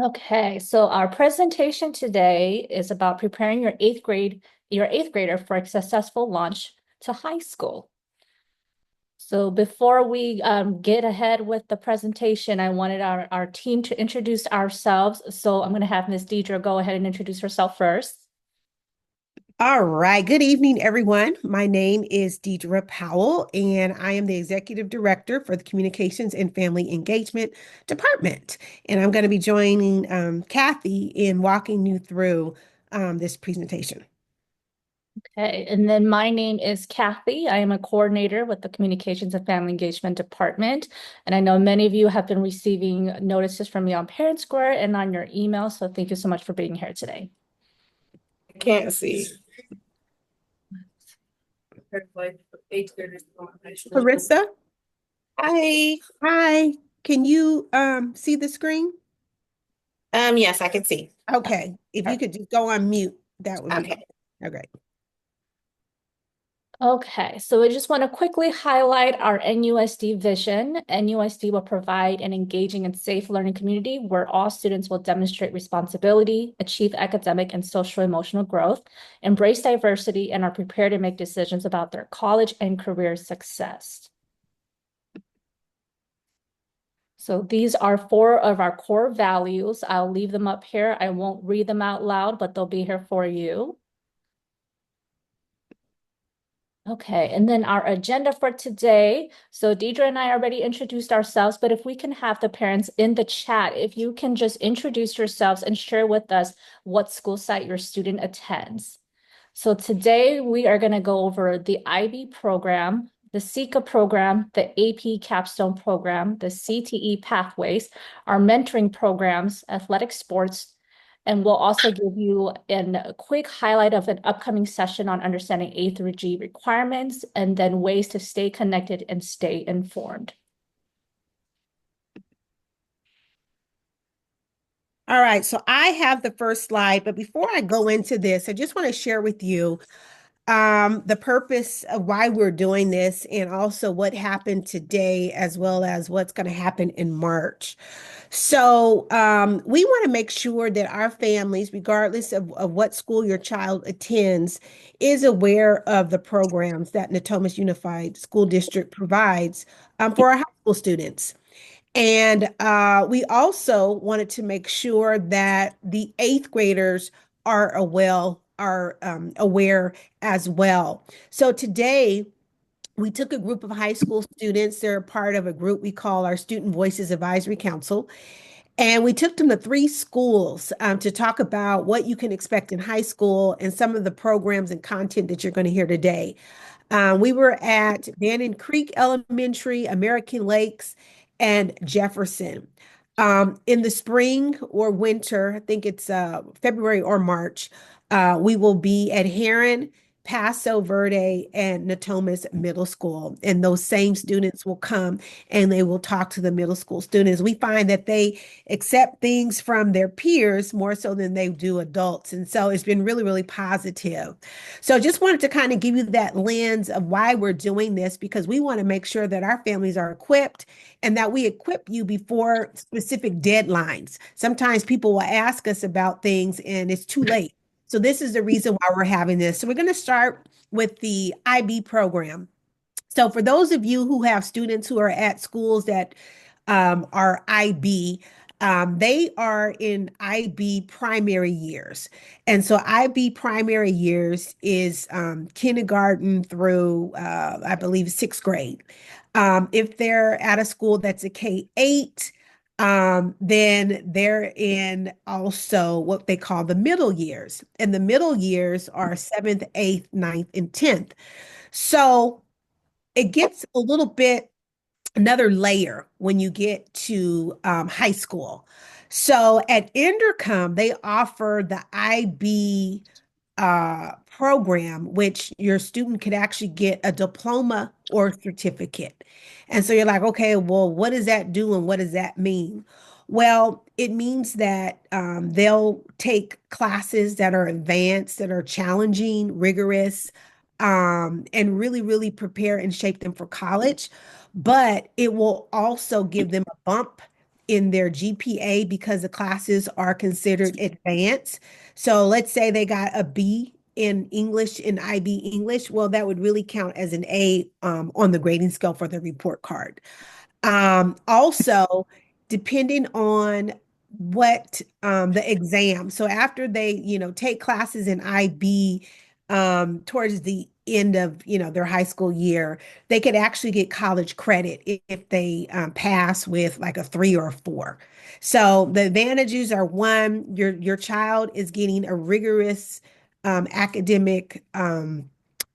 Okay, so our presentation today is about preparing your eighth grader for a successful launch to high school. So before we get ahead with the presentation, I wanted our team to introduce ourselves. So I'm going to have Ms. Deidre go ahead and introduce herself first. All right. Good evening, everyone. My name is Deidre Powell, and I am the Executive Director for the Communications and Family Engagement Department. And I'm going to be joining Kathy in walking you through this presentation. Okay, and then my name is Kathy. I am a coordinator with the Communications and Family Engagement Department. And I know many of you have been receiving notices from me on Parent Square and on your email. So thank you so much for being here today. Can't see. Carissa, Hi. hi. Can you see the screen? Yes, I can see. Okay. If you could just go on mute, that would be Okay. okay. Okay, so I just want to quickly highlight our NUSD vision. NUSD will provide an engaging and safe learning community where all students will demonstrate responsibility, achieve academic and social emotional growth, embrace diversity, and are prepared to make decisions about their college and career success. So these are four of our core values. I'll leave them up here. I won't read them out loud, but they'll be here for you. Okay, and then our agenda for today. So Deidre and I already introduced ourselves, but if we can have the parents in the chat, if you can just introduce yourselves and share with us what school site your student attends. So today we are going to go over the IB program, the SECA program, the AP capstone program, the CTE pathways, our mentoring programs, athletic sports, and we'll also give you a quick highlight of an upcoming session on understanding A through G requirements and then ways to stay connected and stay informed. All right, so I have the first slide, but before I go into this, I just want to share with you the purpose of why we're doing this and also what happened today, as well as what's going to happen in March. So, we want to make sure that our families, regardless of what school your child attends, is aware of the programs that Natomas Unified School District provides for our high school students. And we also wanted to make sure that the eighth graders are aware as well. So today we took a group of high school students. They're part of a group we call our Student Voices Advisory Council. And we took them to three schools to talk about what you can expect in high school and some of the programs and content that you're going to hear today. We were at Bannon Creek Elementary, American Lakes, and Jefferson. In the spring or winter, I think it's February or March, we will be at Heron, Paso Verde, and Natomas Middle School. And those same students will come and they will talk to the middle school students. We find that they accept things from their peers more so than they do adults. And so it's been really, really positive. So just wanted to kind of give you that lens of why we're doing this because we want to make sure that our families are equipped and that we equip you before specific deadlines. Sometimes people will ask us about things and it's too late. So this is the reason why we're having this. So we're going to start with the IB program. So for those of you who have students who are at schools that are IB, they are in IB primary years. And so IB primary years is kindergarten through, I believe, sixth grade. If they're at a school that's a K-8, then they're in also what they call the middle years. And the middle years are seventh, eighth, ninth, and 10th. So it gets a little bit another layer when you get to high school. So at Intercom, they offer the IB program, which your student could actually get a diploma or certificate. And so you're like, okay, well, what does that do and what does that mean? Well, it means that they'll take classes that are advanced, that are challenging, rigorous, and really, really prepare and shape them for college. But it will also give them a bump in their GPA because the classes are considered advanced. So let's say they got a B in English in IB English. Well, that would really count as an A on the grading scale for the report card. Also, depending on what the exam. So after they, take classes in IB towards the end of, their high school year, they could actually get college credit if they pass with like a 3 or 4. So the advantages are one, your child is getting a rigorous academic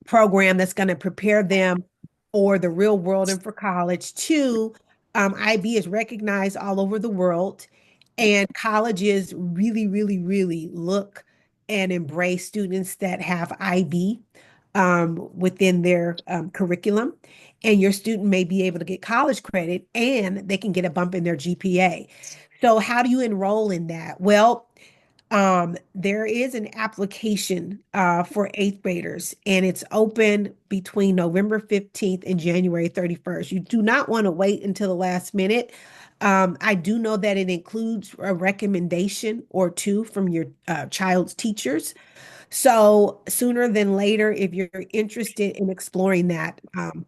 program that's going to prepare them for the real world and for college. Two, IB is recognized all over the world, and colleges really, really, really look and embrace students that have IB within their curriculum. And your student may be able to get college credit and they can get a bump in their GPA. So, how do you enroll in that? Well, there is an application for eighth graders, and it's open between November 15th and January 31st. You do not want to wait until the last minute. I do know that it includes a recommendation or two from your child's teachers. So sooner than later, if you're interested in exploring that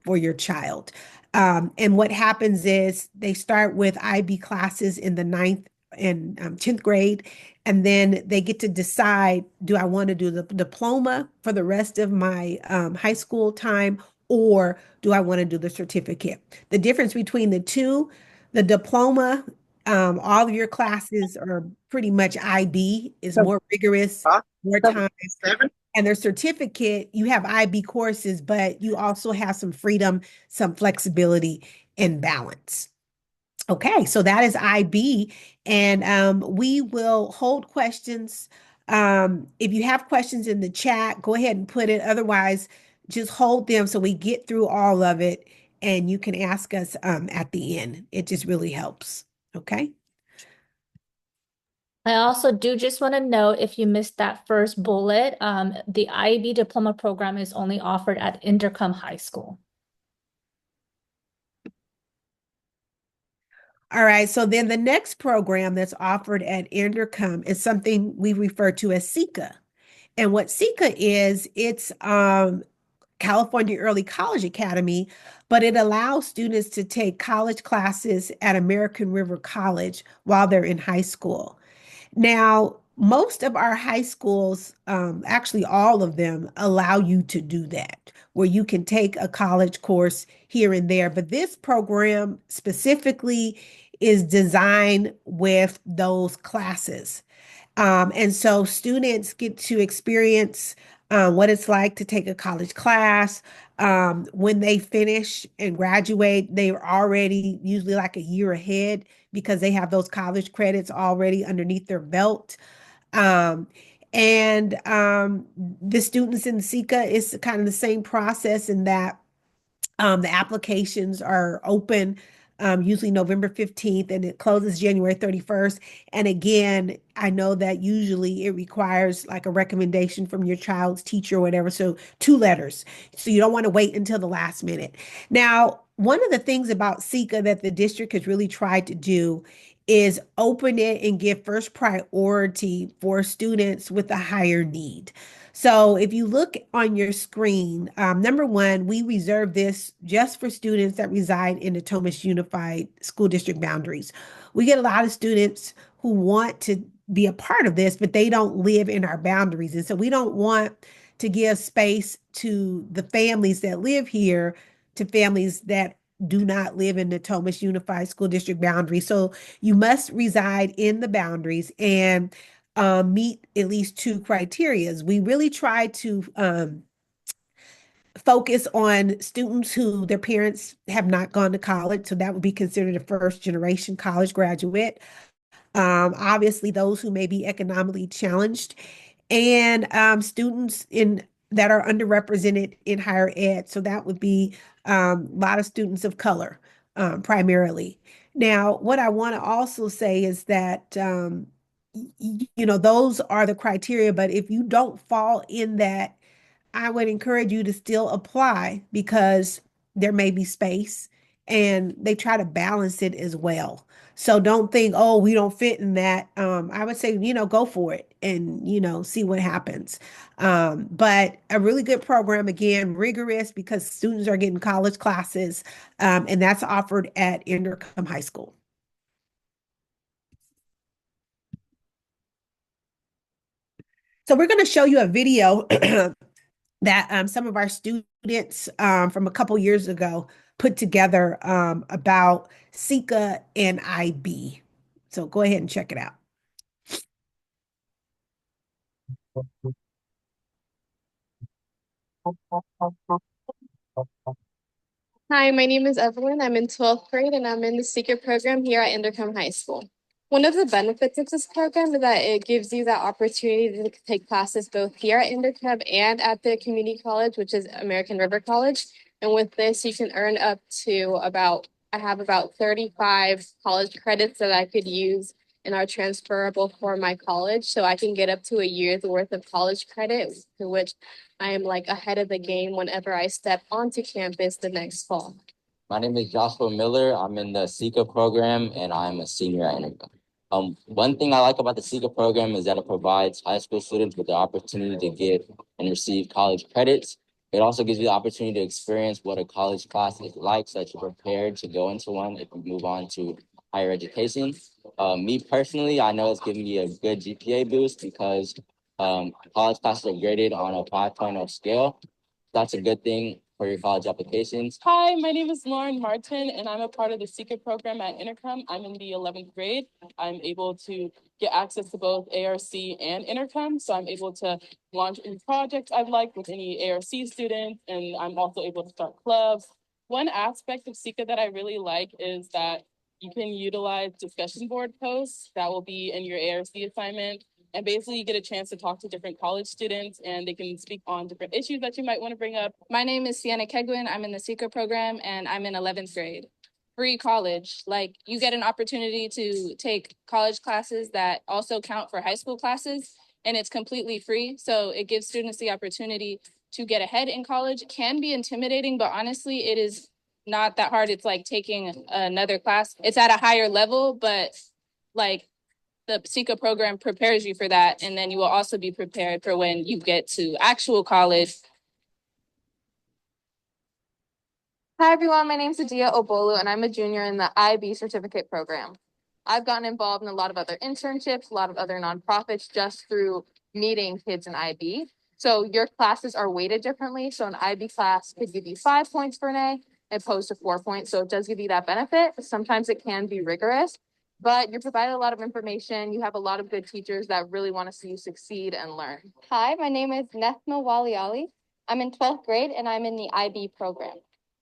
for your child. And what happens is they start with IB classes in the ninth and 10th grade, and then they get to decide, do I want to do the diploma for the rest of my high school time, or do I want to do the certificate? The difference between the two, the diploma, all of your classes are pretty much IB, is more rigorous, more time. And their certificate, you have IB courses, but you also have some freedom, some flexibility, and balance. Okay, so that is IB, and we will hold questions. If you have questions in the chat, go ahead and put it. Otherwise, just hold them so we get through all of it, and you can ask us at the end. It just really helps. Okay. I also do just want to note, if you missed that first bullet, the IB diploma program is only offered at Intercom High School. All right, so then the next program that's offered at Intercom is something we refer to as SECA. And what SECA is, it's California Early College Academy, but it allows students to take college classes at American River College while they're in high school. Now, most of our high schools, actually all of them, allow you to do that, where you can take a college course here and there. But this program specifically is designed with those classes. And so students get to experience what it's like to take a college class. When they finish and graduate, they're already usually like a year ahead because they have those college credits already underneath their belt. Um, and the students in SECA is kind of the same process in that the applications are open usually November 15th and it closes January 31st. And again, I know that usually it requires like a recommendation from your child's teacher or whatever. So 2 letters. So you don't want to wait until the last minute. Now, one of the things about SECA that the district has really tried to do is open it and give first priority for students with a higher need. So if you look on your screen, number one, we reserve this just for students that reside in the Thomas Unified School District boundaries. We get a lot of students who want to be a part of this, but they don't live in our boundaries. And so we don't want to give space to the families that live here to families that do not live in the Thomas Unified School District boundary. So you must reside in the boundaries and meet at least 2 criterias. We really try to focus on students who their parents have not gone to college. So that would be considered a first generation college graduate. Obviously, those who may be economically challenged and students in that are underrepresented in higher ed. So that would be a lot of students of color, primarily. Now, what I want to also say is that those are the criteria, but if you don't fall in that, I would encourage you to still apply because there may be space and they try to balance it as well. So don't think, oh, we don't fit in that. I would say, go for it and, see what happens. But a really good program, again, rigorous because students are getting college classes, and that's offered at Indercom High School. So we're going to show you a video that some of our students from a couple years ago put together about SECA and IB. So go ahead and check it out. Hi, my name is Evelyn. I'm in 12th grade and I'm in the secret program here at Indercombe High School. One of the benefits of this program is that it gives you that opportunity to take classes both here at Indercombe and at the community college, which is American River College. And with this, you can earn up to I have about 35 college credits that I could use and are transferable for my college. So I can get up to a year's worth of college credit, to which I am like ahead of the game whenever I step onto campus the next fall. My name is Joshua Miller. I'm in the SECA program and I'm a senior at Indercombe. One thing I like about the SECA program is that it provides high school students with the opportunity to get and receive college credits. It also gives you the opportunity to experience what a college class is like so that you're prepared to go into one if you move on to higher education. Me personally, I know it's giving me a good GPA boost because college classes are graded on a 5.0 scale. That's a good thing for your college applications. Hi, my name is Lauren Martin, and I'm a part of the secret program at Indercombe. I'm in the 11th grade. I'm able to get access to both ARC and Indercombe, so I'm able to launch any projects I'd like with any ARC students, and I'm also able to start clubs. One aspect of SECA that I really like is that you can utilize discussion board posts that will be in your ARC assignment. And basically you get a chance to talk to different college students and they can speak on different issues that you might want to bring up. My name is Sienna Kegwin. I'm in the secret program and I'm in 11th grade. Free college. Like you get an opportunity to take college classes that also count for high school classes and it's completely free. So it gives students the opportunity to get ahead in college. It can be intimidating, but honestly, it is not that hard. It's like taking another class. It's at a higher level, but like the SECA program prepares you for that. And then you will also be prepared for when you get to actual college. Hi, everyone. My name is Adia Obolu, and I'm a junior in the IB certificate program. I've gotten involved in a lot of other internships, a lot of other nonprofits just through meeting kids in IB. So your classes are weighted differently. So an IB class could give you 5 points for an A opposed to 4 points. So it does give you that benefit. Sometimes it can be rigorous, but you're provided a lot of information. You have a lot of good teachers that really want to see you succeed and learn. Hi, my name is Nethma Waliali. I'm in 12th grade and I'm in the IB program.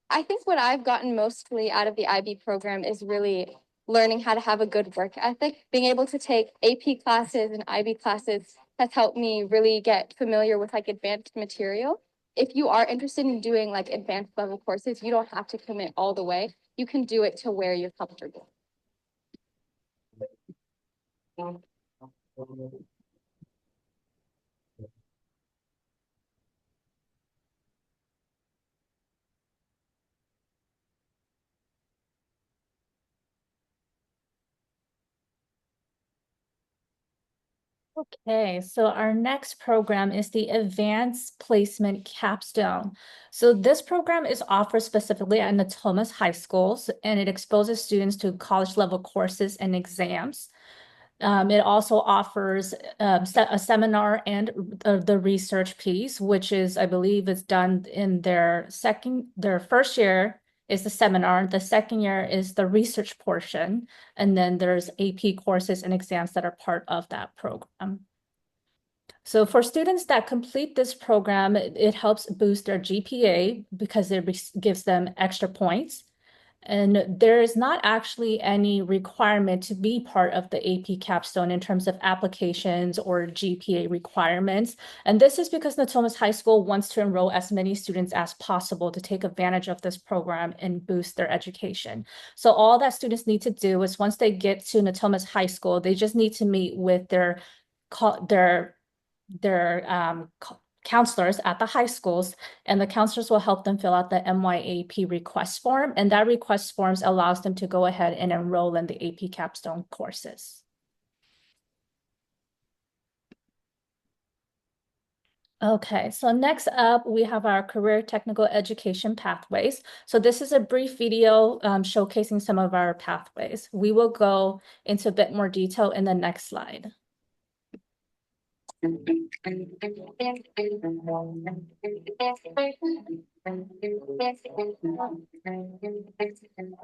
I think what I've gotten mostly out of the IB program is really learning how to have a good work ethic. Being able to take AP classes and IB classes has helped me really get familiar with like advanced material. If you are interested in doing like advanced level courses, you don't have to commit all the way. You can do it to where you're comfortable. Okay, so our next program is the Advanced Placement Capstone. So this program is offered specifically at Natomas High Schools, and it exposes students to college level courses and exams. It also offers a seminar and the research piece, which is, I believe, is done in their first year is the seminar. The second year is the research portion. And then there's AP courses and exams that are part of that program. So for students that complete this program, it helps boost their GPA because it gives them extra points. And there is not actually any requirement to be part of the AP capstone in terms of applications or GPA requirements. And this is because Natomas High School wants to enroll as many students as possible to take advantage of this program and boost their education. So all that students need to do is once they get to Natomas High School, they just need to meet with their counselors at the high schools, and the counselors will help them fill out the MYAP request form, and that request forms allows them to go ahead and enroll in the AP capstone courses. Okay, so next up, we have our career technical education pathways. So this is a brief video showcasing some of our pathways. We will go into a bit more detail in the next slide.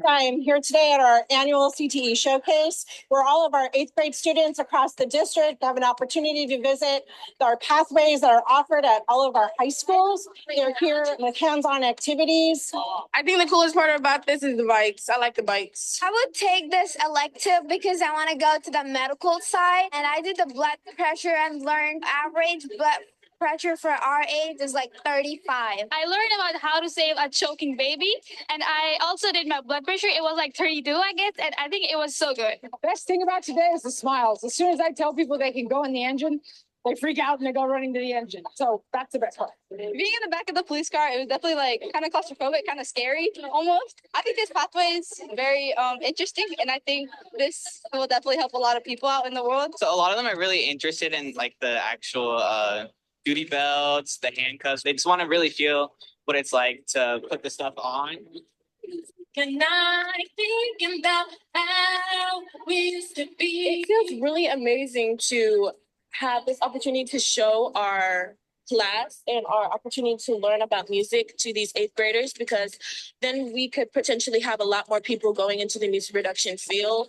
I'm here today at our annual CTE showcase, where all of our 8th grade students across the district have an opportunity to visit our pathways that are offered at all of our high schools. They're here with hands-on activities. I think the coolest part about this is the bikes. I like the bikes. I would take this elective because I want to go to the medical side, and I did the blood pressure and learned average blood pressure for our age is like 35. I learned about how to save a choking baby, and I also did my blood pressure. It was like 32, I guess, and I think it was so good. Best thing about today is the smiles. As soon as I tell people they can go in the engine, they freak out and they go running to the engine. So that's the best part. Being in the back of the police car, it was definitely like kind of claustrophobic, kind of scary almost. I think this pathway is very interesting, and I think this will definitely help a lot of people out in the world. So a lot of them are really interested in like the actual duty belts, the handcuffs. They just want to really feel what it's like to put the stuff on. Good night, thinking about how we used to be. It feels really amazing to have this opportunity to show our class and our opportunity to learn about music to these 8th graders, because then we could potentially have a lot more people going into the music production field.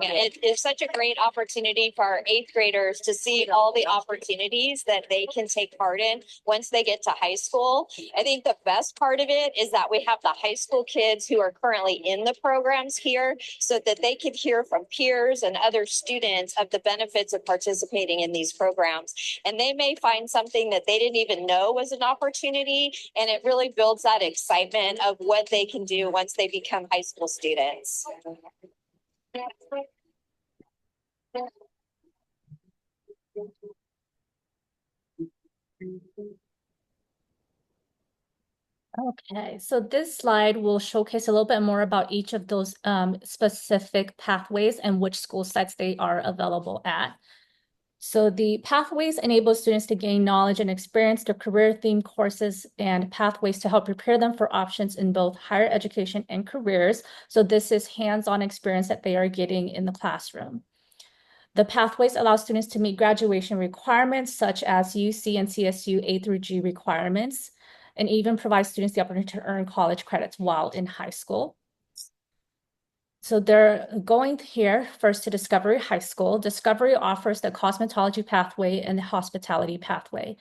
And it is such a great opportunity for our 8th graders to see all the opportunities that they can take part in once they get to high school. I think the best part of it is that we have the high school kids who are currently in the programs here so that they could hear from peers and other students of the benefits of participating in these programs. And they may find something that they didn't even know was an opportunity, and it really builds that excitement of what they can do once they become high school students. Okay, so this slide will showcase a little bit more about each of those specific pathways and which school sites they are available at. So the pathways enable students to gain knowledge and experience their career-themed courses and pathways to help prepare them for options in both higher education and careers. So this is hands-on experience that they are getting in the classroom. The pathways allow students to meet graduation requirements such as UC and CSU A through G requirements, and even provide students the opportunity to earn college credits while in high school. So they're going here first to Discovery High School. Discovery offers the cosmetology pathway and the hospitality pathway.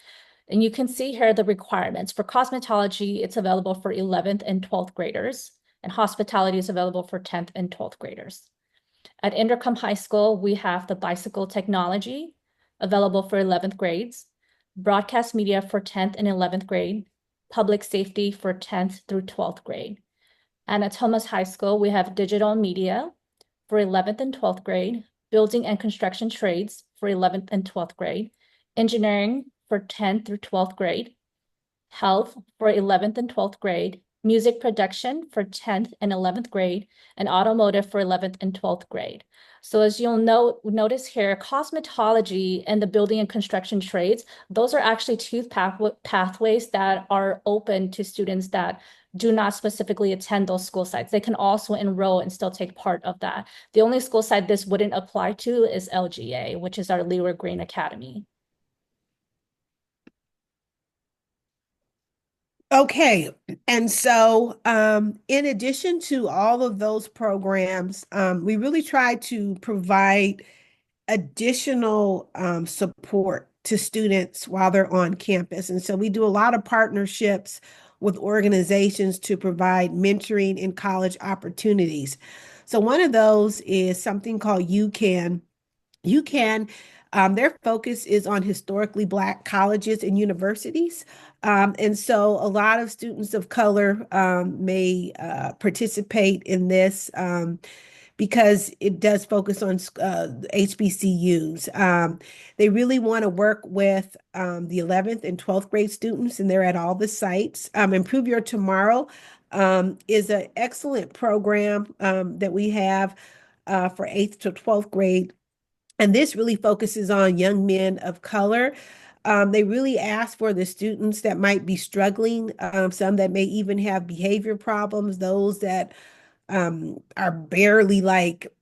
And you can see here the requirements. For cosmetology, it's available for 11th and 12th graders, and hospitality is available for 10th and 12th graders. At Inderkum High School, we have the bicycle technology available for 11th grades, broadcast media for 10th and 11th grade, public safety for 10th through 12th grade. And at Thomas High School, we have digital media for 11th and 12th grade, building and construction trades for 11th and 12th grade, engineering for 10th through 12th grade, health for 11th and 12th grade, music production for 10th and 11th grade, and automotive for 11th and 12th grade. So as you'll notice here, cosmetology and the building and construction trades, those are actually two pathways that are open to students that do not specifically attend those school sites. They can also enroll and still take part of that. The only school site this wouldn't apply to is LGA, which is our Leroy Green Academy. Okay, and so in addition to all of those programs, we really try to provide additional support to students while they're on campus. And so we do a lot of partnerships with organizations to provide mentoring and college opportunities. So one of those is something called UCAN. UCAN, their focus is on historically Black colleges and universities. And so a lot of students of color may participate in this. because it does focus on HBCUs. They really want to work with the 11th and 12th grade students, and they're at all the sites. Improve Your Tomorrow is an excellent program that we have for 8th to 12th grade. And this really focuses on young men of color. They really ask for the students that might be struggling, some that may even have behavior problems, those that are barely like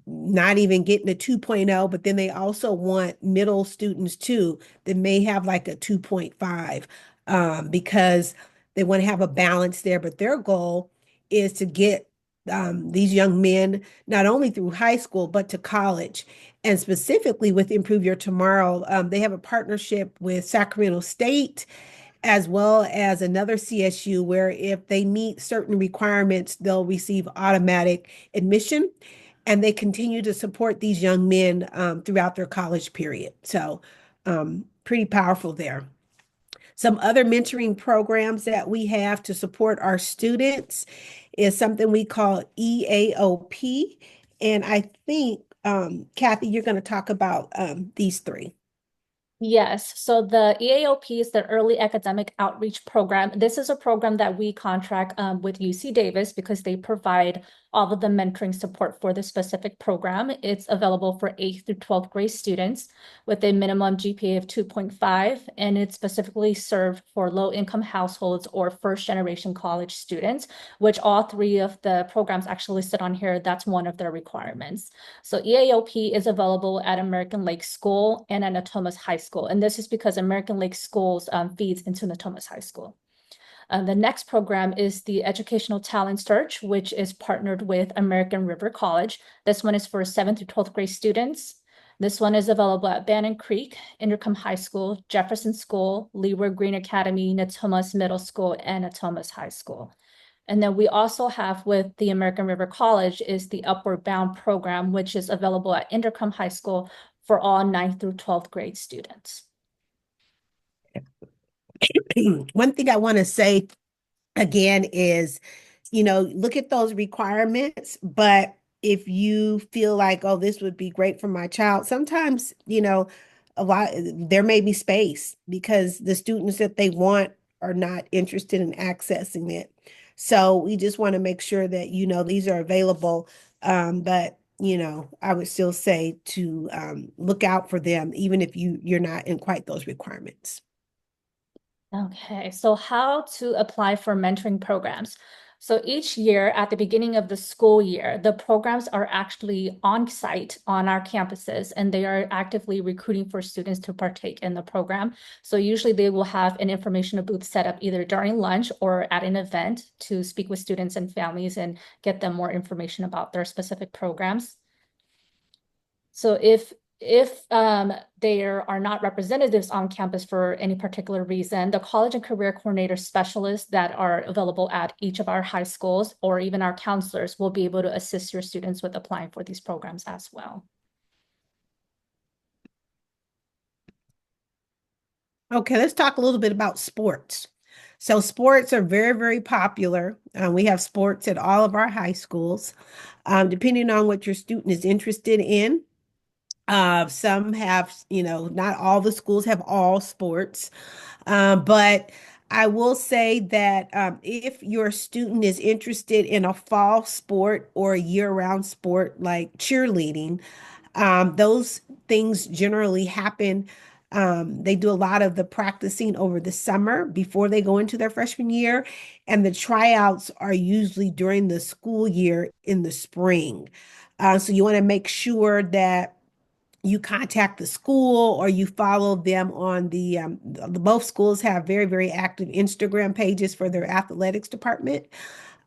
not even getting a 2.0, but then they also want middle students too that may have like a 2.5 because they want to have a balance there. But their goal is to get these young men not only through high school, but to college. And specifically with Improve Your Tomorrow, they have a partnership with Sacramento State as well as another CSU where if they meet certain requirements, they'll receive automatic admission and they continue to support these young men throughout their college period. So pretty powerful there. Some other mentoring programs that we have to support our students is something we call EAOP. And I think, Kathy, you're going to talk about these three. Yes, so the EAOP is the Early Academic Outreach Program. This is a program that we contract with UC Davis because they provide all of the mentoring support for the specific program. It's available for 8th through 12th grade students with a minimum GPA of 2.5, and it's specifically served for low-income households or first-generation college students, which all three of the programs actually listed on here. That's one of their requirements. So EAOP is available at American Lake School and at Natomas High School. And this is because American Lake Schools feeds into Natomas High School. The next program is the Educational Talent Search, which is partnered with American River College. This one is for 7th through 12th grade students. This one is available at Bannon Creek, Inderkum High School, Jefferson School, Leeward Green Academy, Natomas Middle School, and Natomas High School. And then we also have with the American River College is the Upward Bound program, which is available at Inderkum High School for all 9th through 12th grade students. One thing I want to say again is, look at those requirements, but if you feel like, oh, this would be great for my child, sometimes, there may be space because the students that they want are not interested in accessing it. So we just want to make sure that, these are available. But, I would still say to look out for them, even if you're not in quite those requirements. Okay, so how to apply for mentoring programs. So each year at the beginning of the school year, the programs are actually on site on our campuses and they are actively recruiting for students to partake in the program. So usually they will have an information booth set up either during lunch or at an event to speak with students and families and get them more information about their specific programs. So if there are not representatives on campus for any particular reason, the college and career coordinator specialists that are available at each of our high schools or even our counselors will be able to assist your students with applying for these programs as well. Okay, let's talk a little bit about sports. So sports are very, very popular. We have sports at all of our high schools, depending on what your student is interested in. Some have, not all the schools have all sports, but I will say that if your student is interested in a fall sport or a year-round sport like cheerleading, those things generally happen. They do a lot of the practicing over the summer before they go into their freshman year, and the tryouts are usually during the school year in the spring. So you want to make sure that you contact the school or you follow them on both schools have very, very active Instagram pages for their athletics department.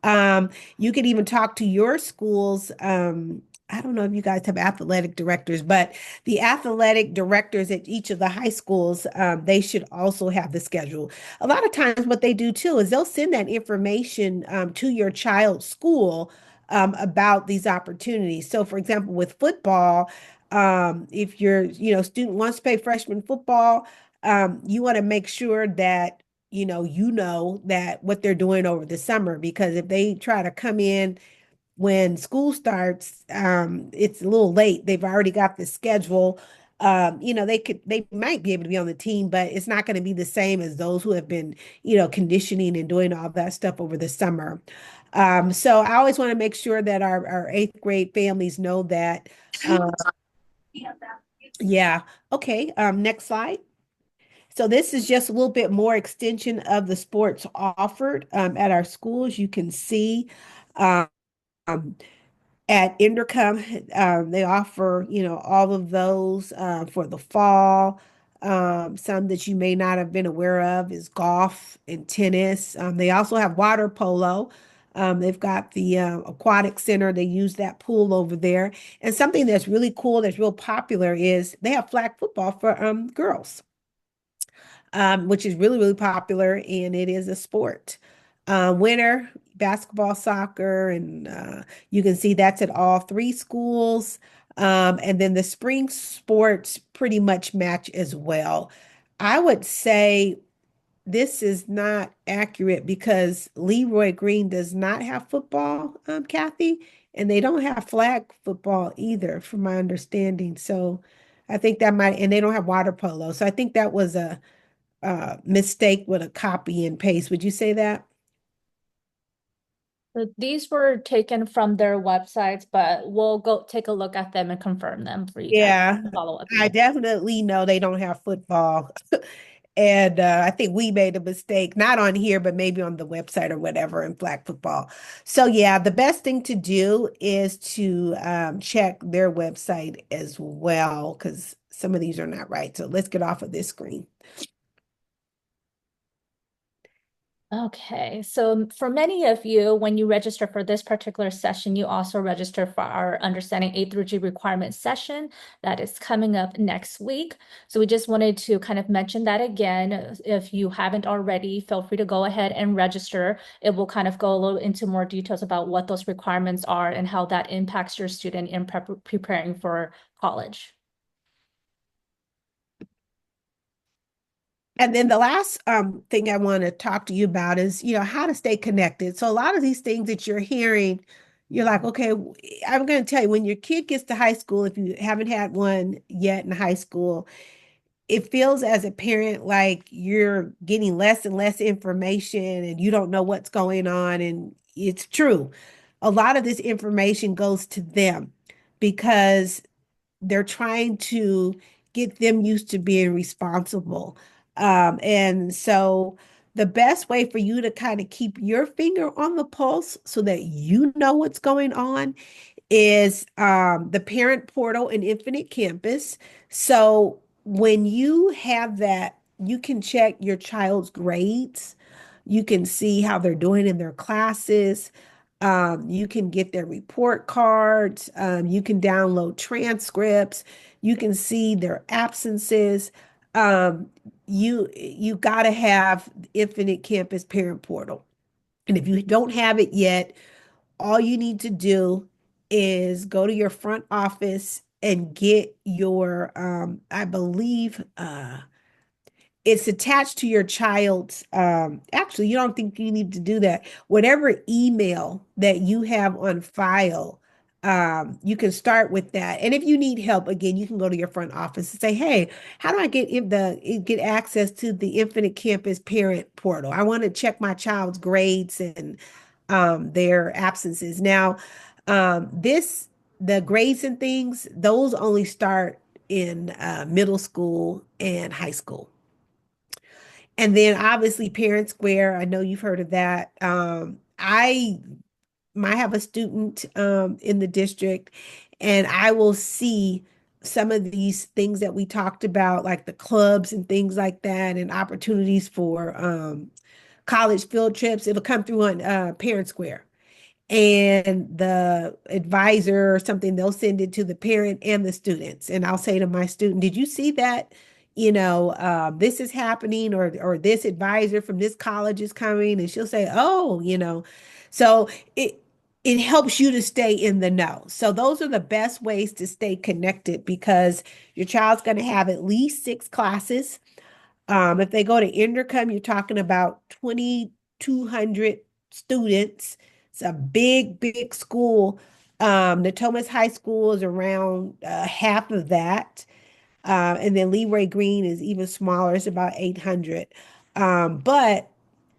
You could even talk to your schools. I don't know if you guys have athletic directors, but the athletic directors at each of the high schools, they should also have the schedule. A lot of times what they do too is they'll send that information to your child's school about these opportunities. So for example, with football, if your student wants to play freshman football, you want to make sure that you know that what they're doing over the summer, because if they try to come in when school starts, it's a little late. They've already got the schedule. They might be able to be on the team, but it's not going to be the same as those who have been, conditioning and doing all that stuff over the summer. So I always want to make sure that our eighth grade families know that. Yeah. Okay. Next slide. So this is just a little bit more extension of the sports offered at our schools. You can see um, at Intercom, they offer, all of those for the fall. Some that you may not have been aware of is golf and tennis. They also have water polo. They've got the aquatic center. They use that pool over there. And something that's really cool, that's real popular is they have flag football for girls, which is really, really popular, and it is a sport. Winter, basketball, soccer, and you can see that's at all three schools. And then the spring sports pretty much match as well. I would say this is not accurate because Leroy Green does not have football, Kathy, and they don't have flag football either, from my understanding. So I think that might, and they don't have water polo. So I think that was a mistake with a copy and paste. Would you say that? So these were taken from their websites, but we'll go take a look at them and confirm them for you guys Yeah, to follow up. I definitely know they don't have football. And I think we made a mistake, not on here, but maybe on the website or whatever in flag football. So yeah, the best thing to do is to check their website as well, because some of these are not right. So let's get off of this screen. Okay, so for many of you, when you register for this particular session, you also register for our Understanding A through G requirement session that is coming up next week. So we just wanted to kind of mention that again. If you haven't already, feel free to go ahead and register. It will kind of go a little into more details about what those requirements are and how that impacts your student in preparing for college. And then the last thing I want to talk to you about is, how to stay connected. So a lot of these things that you're hearing, you're like, okay, I'm going to tell you, when your kid gets to high school, if you haven't had one yet in high school, it feels as a parent like you're getting less and less information and you don't know what's going on. And it's true. A lot of this information goes to them because they're trying to get them used to being responsible. And so the best way for you to kind of keep your finger on the pulse so that you know what's going on is the parent portal in Infinite Campus. So when you have that, you can check your child's grades. You can see how they're doing in their classes. You can get their report cards. You can download transcripts. You can see their absences. You got to have Infinite Campus Parent Portal. And if you don't have it yet, all you need to do is go to your front office and get your, I believe, it's attached to your child's, actually, you don't think you need to do that. Whatever email that you have on file, you can start with that. And if you need help, again, you can go to your front office and say, hey, how do I get access to the Infinite Campus Parent Portal? I want to check my child's grades and their absences. Now, the grades and things, those only start in middle school and high school. And then obviously Parent Square, I know you've heard of that. I might have a student in the district, and I will see some of these things that we talked about, like the clubs and things like that, and opportunities for college field trips. It'll come through on Parent Square. And the advisor or something, they'll send it to the parent and the students. And I'll say to my student, did you see that? This is happening, or this advisor from this college is coming, and she'll say, oh, so it helps you to stay in the know. So those are the best ways to stay connected because your child's going to have at least 6 classes. If they go to Intercom, you're talking about 2,200 students. It's a big, big school. Natomas High School is around half of that. And then Leroy Green is even smaller. It's about 800. But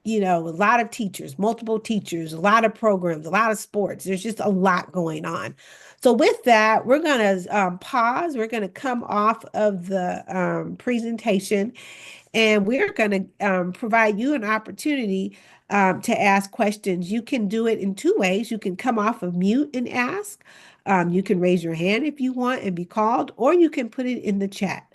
a lot of teachers, multiple teachers, a lot of programs, a lot of sports. There's just a lot going on. So with that, we're going to pause. We're going to come off of the presentation, and we're going to provide you an opportunity to ask questions. You can do it in two ways. You can come off of mute and ask. You can raise your hand if you want and be called, or you can put it in the chat.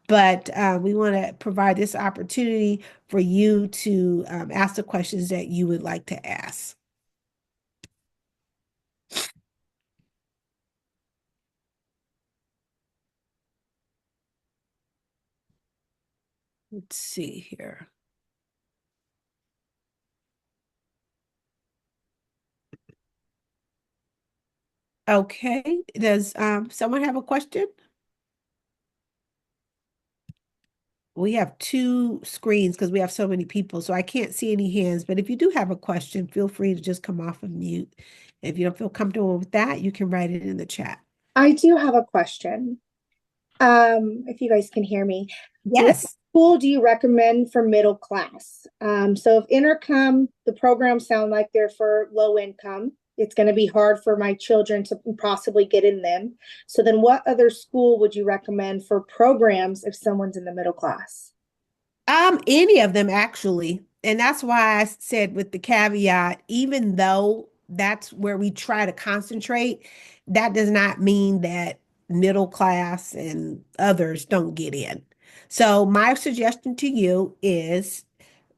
But we want to provide this opportunity for you to ask the questions that you would like to ask. Let's see here. Okay, does someone have a question? We have two screens because we have so many people, so I can't see any hands. But if you do have a question, feel free to just come off of mute. If you don't feel comfortable with that, you can write it in the chat. I do have a question. If you guys can hear me. Yes. What school do you recommend for middle class? So if Intercom, the programs sound like they're for low income. It's going to be hard for my children to possibly get in them. So then what other school would you recommend for programs if someone's in the middle class? Any of them actually. And that's why I said with the caveat, even though that's where we try to concentrate, that does not mean that middle class and others don't get in. So my suggestion to you is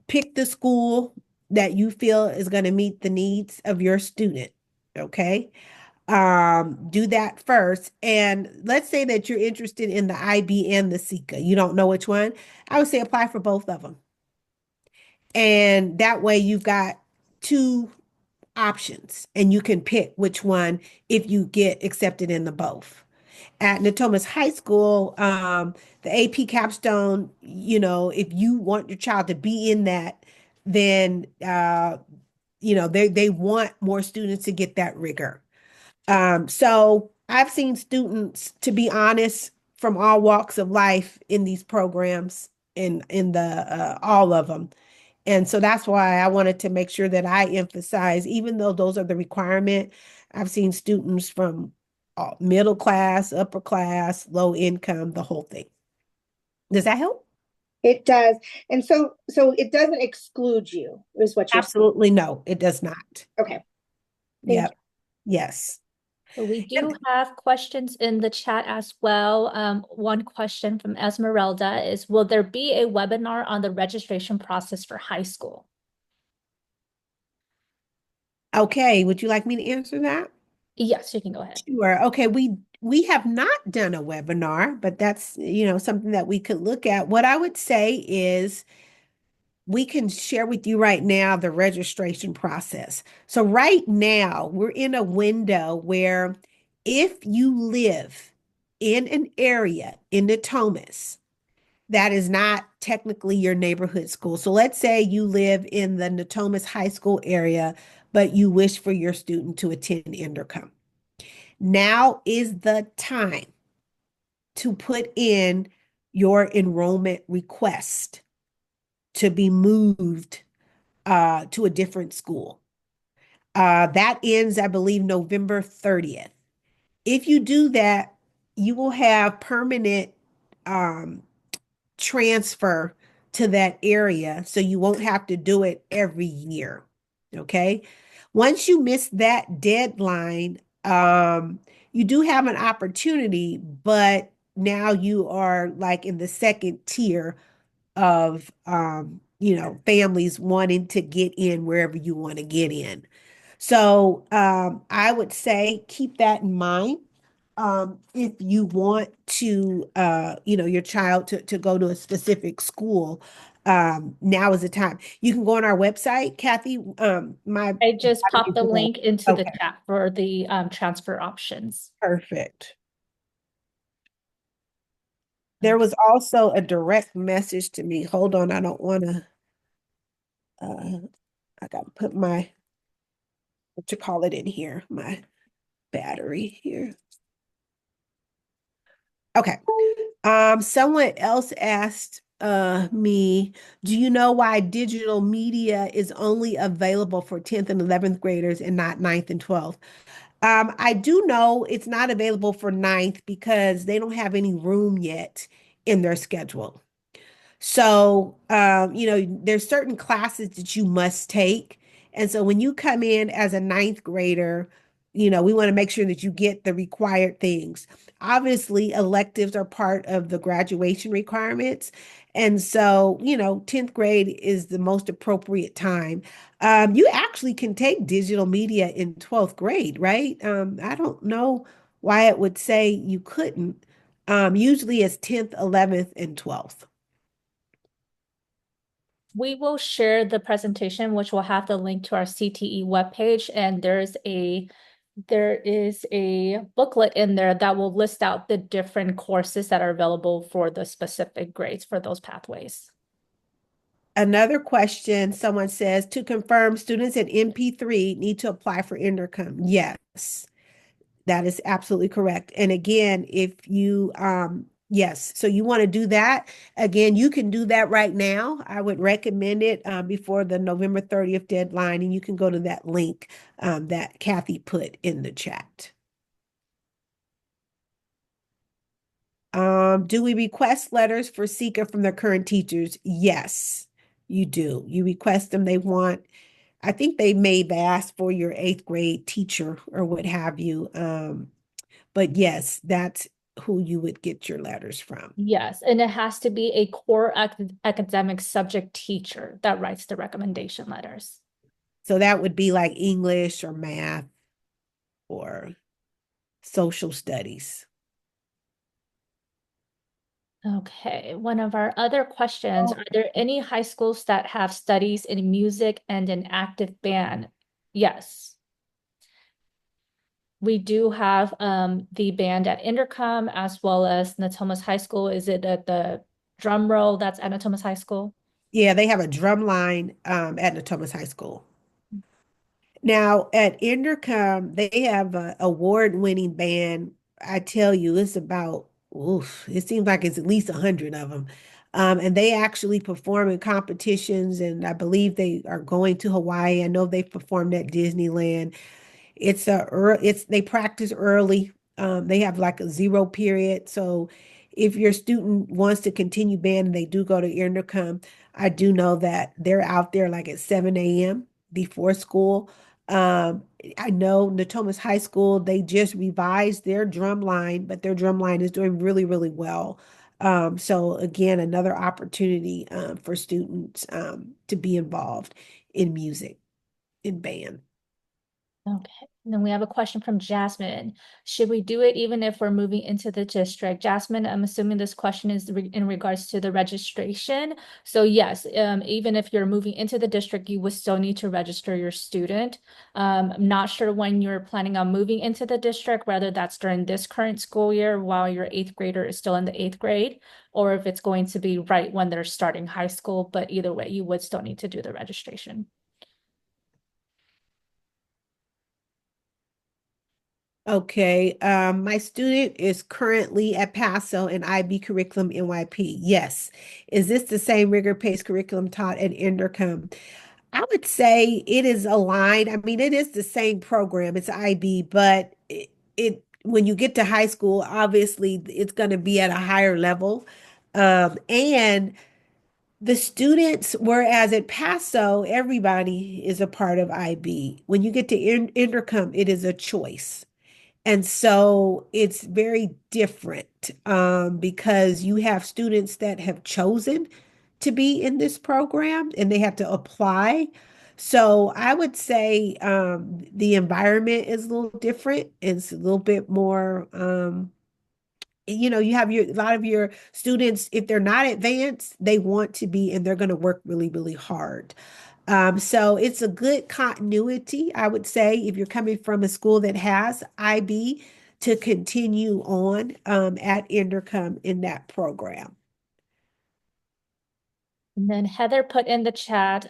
pick the school that you feel is going to meet the needs of your student. Okay. Do that first. And let's say that you're interested in the IB and the SECA. You don't know which one. I would say apply for both of them. And that way you've got two options and you can pick which one if you get accepted in the both. At Natomas High School, the AP capstone, if you want your child to be in that, then they want more students to get that rigor. So I've seen students, to be honest, from all walks of life in these programs, in the all of them. And so that's why I wanted to make sure that I emphasize, even though those are the requirement, I've seen students from middle class, upper class, low income, the whole thing. Does that help? It does. And so it doesn't exclude you, is what you're saying? Absolutely no, it does not. Okay. Yep. Yes. So we do have questions in the chat as well. One question from Esmeralda is, will there be a webinar on the registration process for high school? Okay, would you like me to answer that? Yes, you can go ahead. Sure. Okay, we have not done a webinar, but that's, something that we could look at. What I would say is we can share with you right now the registration process. So right now, we're in a window where if you live in an area in Natomas that is not technically your neighborhood school. So let's say you live in the Natomas High School area, but you wish for your student to attend Intercom. Now is the time to put in your enrollment request to be moved to a different school. That ends, I believe, November 30th. If you do that, you will have permanent transfer to that area, so you won't have to do it every year. Okay. Once you miss that deadline, you do have an opportunity, but now you are like in the second tier of families wanting to get in wherever you want to get in. So I would say keep that in mind. If you want to your child to go to a specific school, now is the time. You can go on our website, Kathy. I just popped the link into the chat for the transfer options. Perfect. There was also a direct message to me. Hold on, I don't want to, I got to put my what you call it in here, my battery here. Okay. Someone else asked me, do you know why digital media is only available for 10th and 11th graders and not 9th and 12th? I do know it's not available for 9th because they don't have any room yet in their schedule. So, there's certain classes that you must take. And so when you come in as a 9th grader, we want to make sure that you get the required things. Obviously, electives are part of the graduation requirements. And so, 10th grade is the most appropriate time. You actually can take digital media in 12th grade, right? I don't know why it would say you couldn't. Usually it's 10th, 11th, and 12th. We will share the presentation, which will have the link to our CTE webpage, and there is a booklet in there that will list out the different courses that are available for the specific grades for those pathways. Another question, someone says, to confirm students at MP3 need to apply for Intercom. Yes, that is absolutely correct. And again, if you, yes, so you want to do that. Again, you can do that right now. I would recommend it before the November 30th deadline, and you can go to that link that Kathy put in the chat. Do we request letters for SECA from their current teachers? Yes, you do. You request them. I think they may have asked for your 8th grade teacher or what have you. But yes, that's who you would get your letters from. Yes, and it has to be a core academic subject teacher that writes the recommendation letters. So that would be like English or math or social studies. Okay, one of our other questions, are there any high schools that have studies in music and an active band? Yes. We do have the band at Intercom as well as Natomas High School. Is it at the drum roll that's at Natomas High School? Yeah, they have a drum line at Natomas High School. Now at Intercom, they have an award-winning band. I tell you, it's about, it seems like it's at least 100 of them. And they actually perform in competitions, and I believe they are going to Hawaii. I know they've performed at Disneyland. They practice early. They have like a 0 period. So if your student wants to continue band and they do go to Intercom, I do know that they're out there like at 7 a.m. before school. I know Natomas High School, they just revised their drum line, but their drum line is doing really, really well. So again, another opportunity for students to be involved in music, in band. Okay, and then we have a question from Jasmine. Should we do it even if we're moving into the district? Jasmine, I'm assuming this question is in regards to the registration. So yes, even if you're moving into the district, you would still need to register your student. I'm not sure when you're planning on moving into the district, whether that's during this current school year while your 8th grader is still in the 8th grade, or if it's going to be right when they're starting high school. But either way, you would still need to do the registration. Okay, my student is currently at Paso in IB curriculum NYP. Yes. Is this the same rigor-based curriculum taught at Intercom? I would say it is aligned. I mean, it is the same program. It's IB, but it when you get to high school, obviously it's going to be at a higher level. And the students, whereas at Paso, everybody is a part of IB. When you get to Intercom, it is a choice. And so it's very different because you have students that have chosen to be in this program and they have to apply. So I would say the environment is a little different. It's a little bit more, you have a lot of your students, if they're not advanced, they want to be and they're going to work really, really hard. So it's a good continuity, I would say, if you're coming from a school that has IB to continue on at Intercom in that program. And then Heather put in the chat,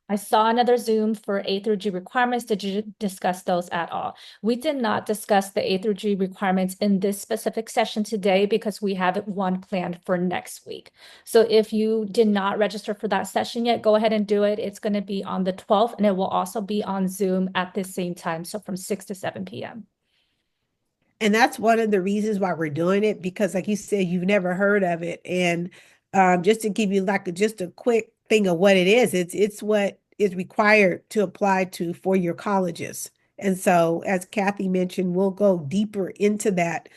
I saw another Zoom for A through G requirements. Did you discuss those at all? We did not discuss the A through G requirements in this specific session today because we have one planned for next week. So if you did not register for that session yet, go ahead and do it. It's going to be on the 12th, and it will also be on Zoom at the same time, so from 6 to 7 p.m. And that's one of the reasons why we're doing it, because like you said, you've never heard of it. And just to give you like just a quick thing of what it is, it's what is required to apply to four-year colleges. And so, as Kathy mentioned, we'll go deeper into that.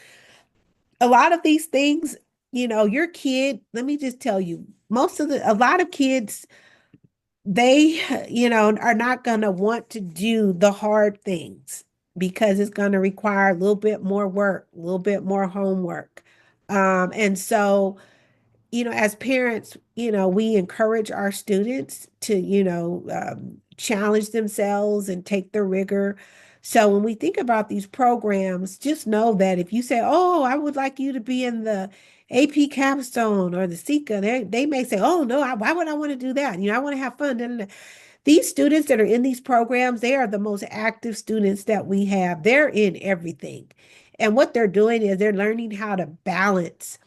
A lot of these things, your kid, let me just tell you, a lot of kids, they, are not going to want to do the hard things because it's going to require a little bit more work, a little bit more homework. And so, as parents, we encourage our students to, challenge themselves and take the rigor. So when we think about these programs, just know that if you say, "Oh, I would like you to be in the AP Capstone or the SECA," they may say, "Oh, no, why would I want to do that? I want to have fun." Da, da, da. These students that are in these programs, they are the most active students that we have. They're in everything. And what they're doing is they're learning how to balance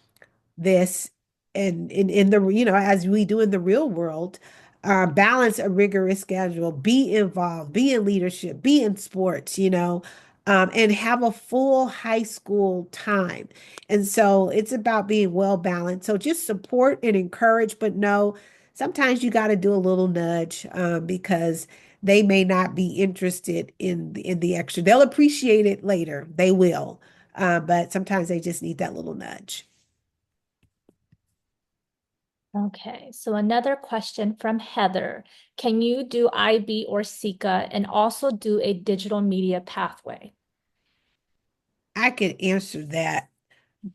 this and in the as we do in the real world, balance a rigorous schedule, be involved, be in leadership, be in sports, and have a full high school time. And so it's about being well balanced. So just support and encourage, but no, sometimes you got to do a little nudge, because they may not be interested in the extra. They'll appreciate it later. They will. But sometimes they just need that little nudge. Okay, so another question from Heather. Can you do IB or SECA and also do a digital media pathway? I can answer that.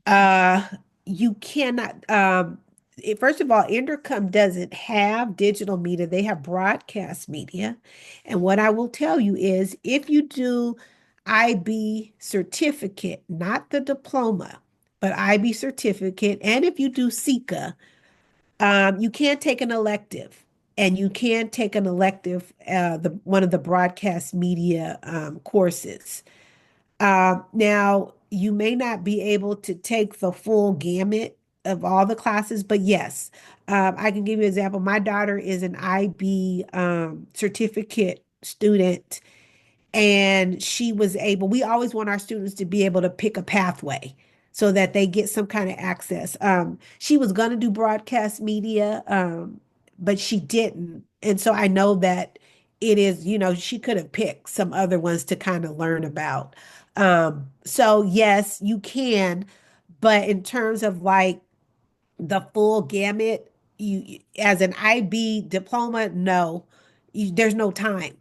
Uh, you cannot, first of all, Intercom doesn't have digital media, they have broadcast media. And what I will tell you is if you do IB certificate, not the diploma, but IB certificate, and if you do SECA, you can't take an elective, and you can take an elective, one of the broadcast media courses. Now, you may not be able to take the full gamut of all the classes, but yes, I can give you an example. My daughter is an IB certificate student, and we always want our students to be able to pick a pathway so that they get some kind of access. She was going to do broadcast media, but she didn't. And so I know that it is, she could have picked some other ones to kind of learn about. So yes, you can, but in terms of like the full gamut, as an IB diploma, no, there's no time.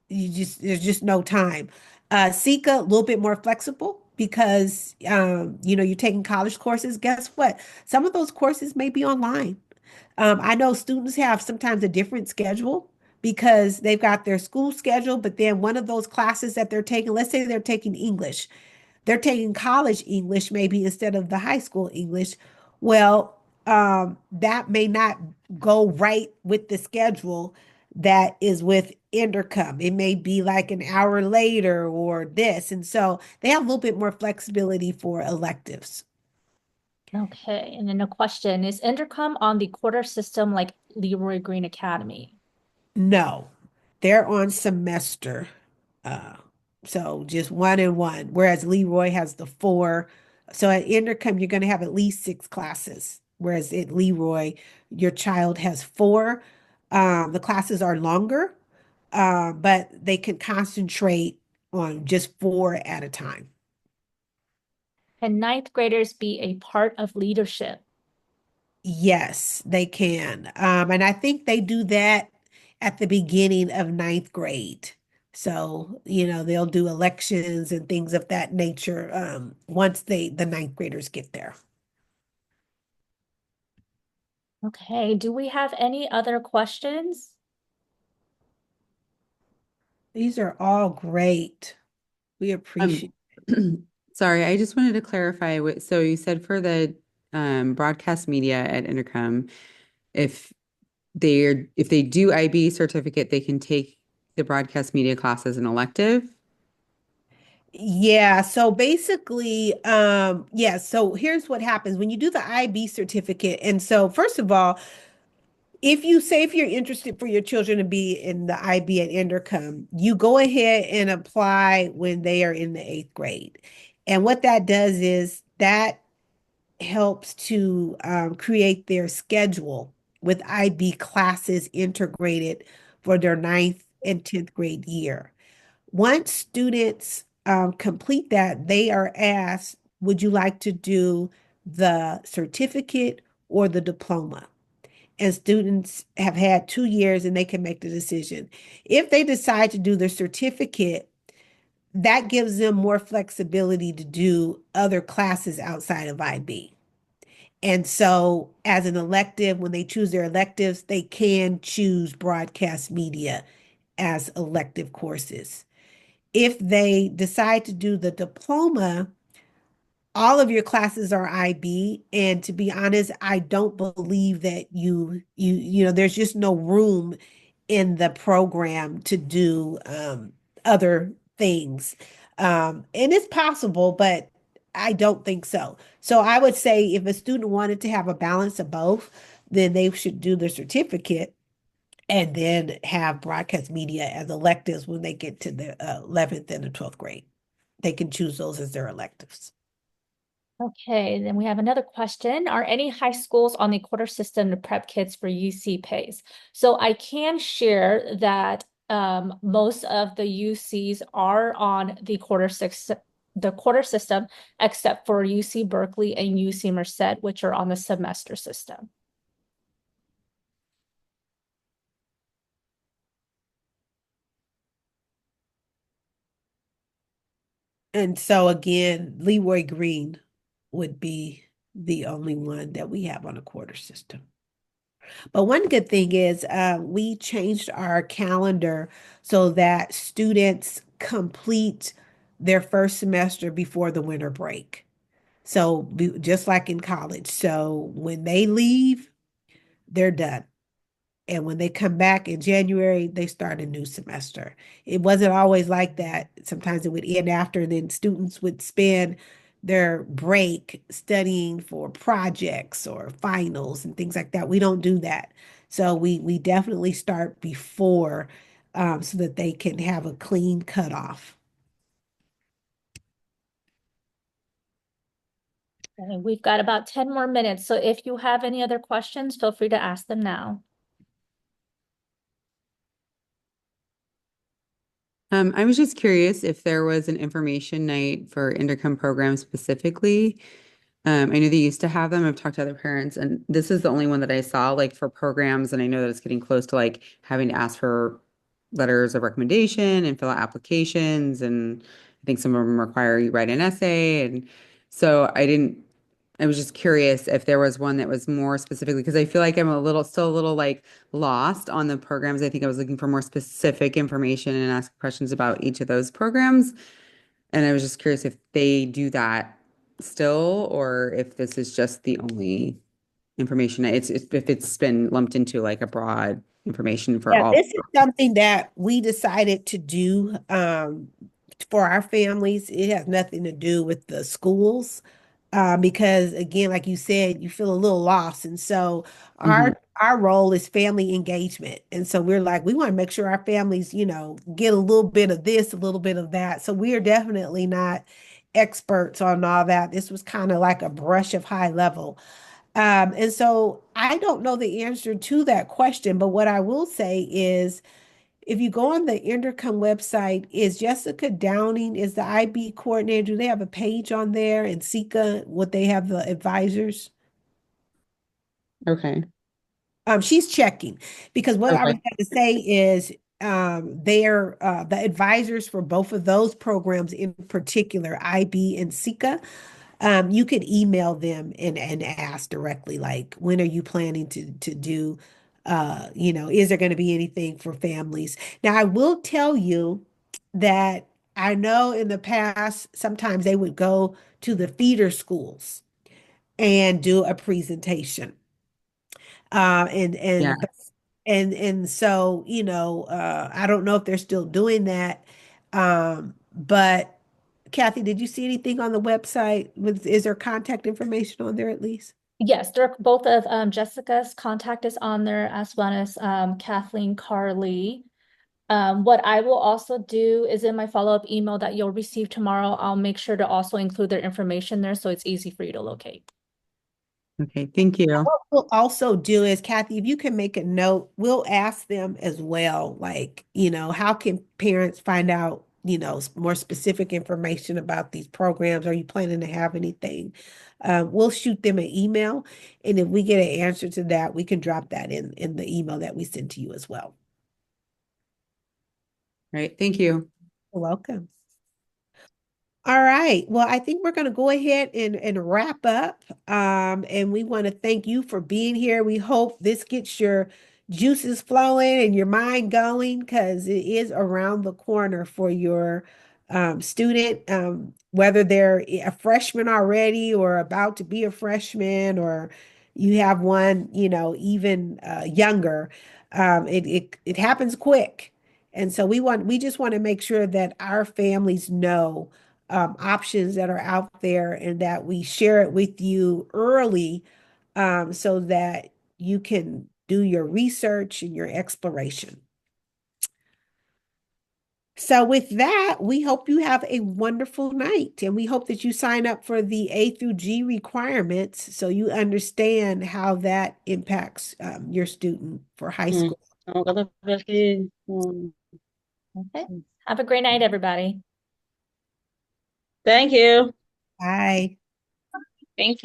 There's just no time. SECA, a little bit more flexible because you're taking college courses. Guess what? Some of those courses may be online. I know students have sometimes a different schedule because they've got their school schedule, but then one of those classes that they're taking, let's say they're taking English, they're taking college English maybe instead of the high school English. Well, that may not go right with the schedule that is with Intercom. It may be like an hour later or this. And so they have a little bit more flexibility for electives. Okay, and then a question, is Intercom on the quarter system like Leroy Green Academy? No, they're on semester. Uh, so just 1 and 1, whereas Leroy has the 4. So at Intercom, you're going to have at least 6 classes, whereas at Leroy, your child has 4. The classes are longer, but they can concentrate on just 4 at a time. Can ninth graders be a part of leadership? Yes, they can. And I think they do that at the beginning of ninth grade. So, they'll do elections and things of that nature, once the ninth graders get there. Okay, do we have any other questions? These are all great. We appreciate Sorry, I just wanted to clarify so you said for the broadcast media at Intercom, if if they do IB certificate, they can take the broadcast media class as an elective. Yeah, so basically, yeah, so here's what happens when you do the IB certificate. And so, first of all, if you're interested for your children to be in the IB at Intercom, you go ahead and apply when they are in the eighth grade. And what that does is that helps to create their schedule with IB classes integrated for their ninth and 10th grade year. Once students complete that, they are asked, would you like to do the certificate or the diploma? And students have had 2 years and they can make the decision. If they decide to do the certificate, that gives them more flexibility to do other classes outside of IB. And so, as an elective, when they choose their electives, they can choose broadcast media as elective courses. If they decide to do the diploma, all of your classes are IB, and to be honest, I don't believe that there's just no room in the program to do other things. And it's possible, but I don't think so. So I would say if a student wanted to have a balance of both, then they should do the certificate and then have broadcast media as electives when they get to the 11th and the 12th grade. They can choose those as their electives. Okay, then we have another question. Are any high schools on the quarter system to prep kids for UC PACE? So I can share that most of the UCs are on the quarter system, except for UC Berkeley and UC Merced, which are on the semester system. And so again, Leroy Green would be the only one that we have on a quarter system. But one good thing is we changed our calendar so that students complete their first semester before the winter break. So just like in college. So when they leave, they're done. And when they come back in January, they start a new semester. It wasn't always like that. Sometimes it would end after, and then students would spend their break studying for projects or finals and things like that. We don't do that. So we definitely start before so that they can have a clean cutoff. Okay, we've got about 10 more minutes. So if you have any other questions, feel free to ask them now. I was just curious if there was an information night for Intercom programs specifically. I know they used to have them. I've talked to other parents, and this is the only one that I saw, like for programs, and I know that it's getting close to like having to ask for letters of recommendation and fill out applications, and I think some of them require you write an essay. And so I was just curious if there was one that was more specifically, because I feel like I'm still a little like lost on the programs. I think I was looking for more specific information and ask questions about each of those programs. And I was just curious if they do that still, or if this is just the only information. If it's been lumped into like a broad information for Yeah, all. this is something that we decided to do for our families. It has nothing to do with the schools because again, like you said, you feel a little lost. And so our role is family engagement. And so we're like, we want to make sure our families, get a little bit of this, a little bit of that. So we are definitely not experts on all that. This was kind of like a brush of high level. And so I don't know the answer to that question, but what I will say is if you go on the Intercom website, is Jessica Downing is the IB coordinator? Do they have a page on there? And Sika, what they have the advisors? Okay. She's checking because what I was Okay. going to say is they're the advisors for both of those programs in particular, IB and Sika. You could email them and ask directly, like, when are you planning to do, is there going to be anything for families? Now, I will tell you that I know in the past, sometimes they would go to the feeder schools and do a presentation. Yeah. And so, I don't know if they're still doing that. But Kathy, did you see anything on the website? Is there contact information on there at least? Yes, there both of Jessica's contact is on there as well as Kathleen Carly. What I will also do is in my follow-up email that you'll receive tomorrow, I'll make sure to also include their information there so it's easy for you to locate. Okay, thank you. What we'll also do is, Kathy, if you can make a note, we'll ask them as well, like, how can parents find out, more specific information about these programs? Are you planning to have anything? We'll shoot them an email, and if we get an answer to that, we can drop that in the email that we send to you as well. Right, thank you. You're welcome. All right. Well, I think we're going to go ahead and wrap up. And we want to thank you for being here. We hope this gets your juices flowing and your mind going because it is around the corner for your student, whether they're a freshman already or about to be a freshman, or you have one, even younger. It happens quick. And so we just want to make sure that our families know options that are out there and that we share it with you early, so that you can do your research and your exploration. So with that, we hope you have a wonderful night, and we hope that you sign up for the A through G requirements so you understand how that impacts your student for high school. Okay. Have a great night, everybody. Thank you. Bye. Thank you.